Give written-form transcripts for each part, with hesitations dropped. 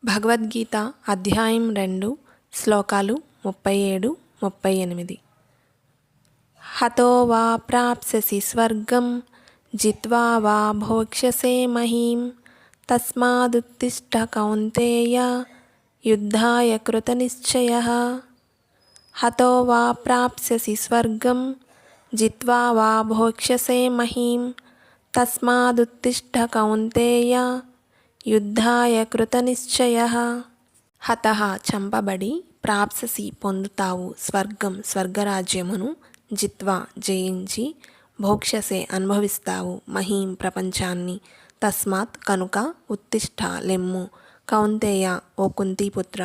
భగవద్గీత అధ్యాయం 2 శ్లోకాలు 37-38. హతో వా ప్రాప్స్యసి స్వర్గం జిత్వా వా భోక్ష్యసే మహీం తస్మాదుత్తిష్ఠ కౌంతేయ యుద్ధాయ కృతనిశ్చయః. హతో వా ప్రాప్స్యసి స్వర్గం జిత్వా వా భోక్ష్యసే మహీం తస్మాదుత్తిష్ఠ కౌంతేయ యుద్ధాయ కృతనిశ్చయః. హతః చంపబడి, ప్రాప్స్యసి పొందుతావు, స్వర్గం స్వర్గరాజ్యమును, జిత్వా జయించి, భోక్ష్యసే అనుభవిస్తావు, మహీం ప్రపంచాన్ని, తస్మాత్ కనుక, ఉత్తిష్ఠ లెమ్ము, కౌంతేయ ఓ కుంతీపుత్ర,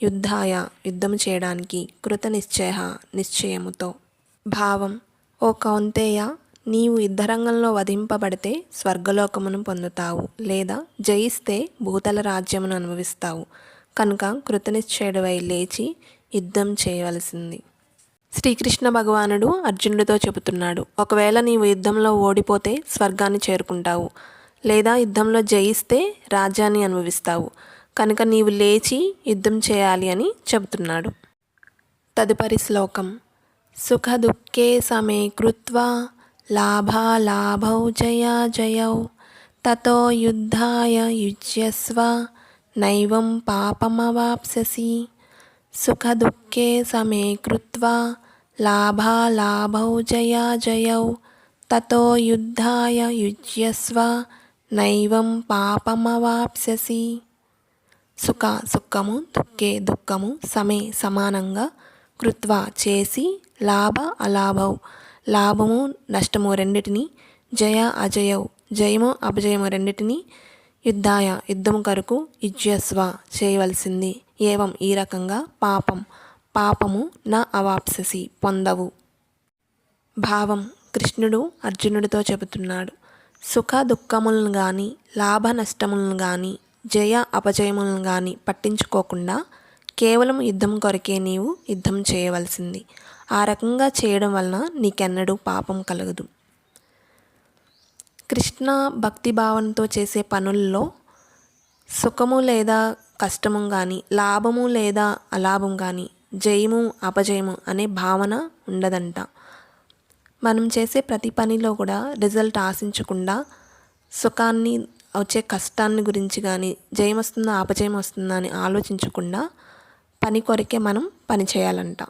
యుద్ధాయ యుద్ధము చేయడానికి, కృతనిశ్చయ నిశ్చయముతో. భావం: ఓ కౌంతేయ, నీవు యుద్ధరంగంలో వధింపబడితే స్వర్గలోకమును పొందుతావు, లేదా జయిస్తే భూతల రాజ్యమును అనుభవిస్తావు. కనుక కృతనిశ్చయుడివై లేచి యుద్ధం చేయవలసింది. శ్రీకృష్ణ భగవానుడు అర్జునుడితో చెబుతున్నాడు, ఒకవేళ నీవు యుద్ధంలో ఓడిపోతే స్వర్గాన్ని చేరుకుంటావు, లేదా యుద్ధంలో జయిస్తే రాజ్యాన్ని అనుభవిస్తావు. కనుక నీవు లేచి యుద్ధం చేయాలి అని చెబుతున్నాడు. తదుపరి శ్లోకం: సుఖ దుఃఖే సమే కృత్వా లాభాలాభౌ జయాజయౌ తతో యుద్ధాయ యుజ్యస్వ నైవం పాపమవాప్స్యసి. సుఖ దుఃఖే సమే కృత్వా లాభాలాభౌ జయాజయౌ తతో యుద్ధాయ యుజ్యస్వ నైవం పాపమవాప్స్యసి. సుఖ సుఖము, దుఃఖే దుఃఖము, సమే సమానంగా, కృత్వా చేసి, లాభ అలాభౌ లాభము నష్టము రెండిటిని, జయ అజయౌ జయము అపజయము రెండిటిని, యుద్ధాయ యుద్ధము కొరకు, యుజ్యస్వ చేయవలసింది. ఏవం ఈ రకంగా, పాపము నా అవాప్స్యసి పొందవు. భావం: కృష్ణుడు అర్జునుడితో చెబుతున్నాడు, సుఖ దుఃఖములను కానీ, లాభ నష్టములను కానీ, జయ అపజయములను కానీ పట్టించుకోకుండా కేవలం యుద్ధం కొరకే నీవు యుద్ధం చేయవలసింది. ఆ రకంగా చేయడం వలన నీకెన్నడూ పాపం కలగదు. కృష్ణ భక్తిభావంతో చేసే పనుల్లో సుఖము లేదా కష్టము కానీ, లాభము లేదా అలాభం కానీ, జయము అపజయము అనే భావన ఉండదంట. మనం చేసే ప్రతి పనిలో కూడా రిజల్ట్ ఆశించకుండా, సుఖాన్ని వచ్చే కష్టాన్ని గురించి కానీ, జయం వస్తుందా అపజయం వస్తుందా అని ఆలోచించకుండా పని కొరకే మనం పని చేయాలంట.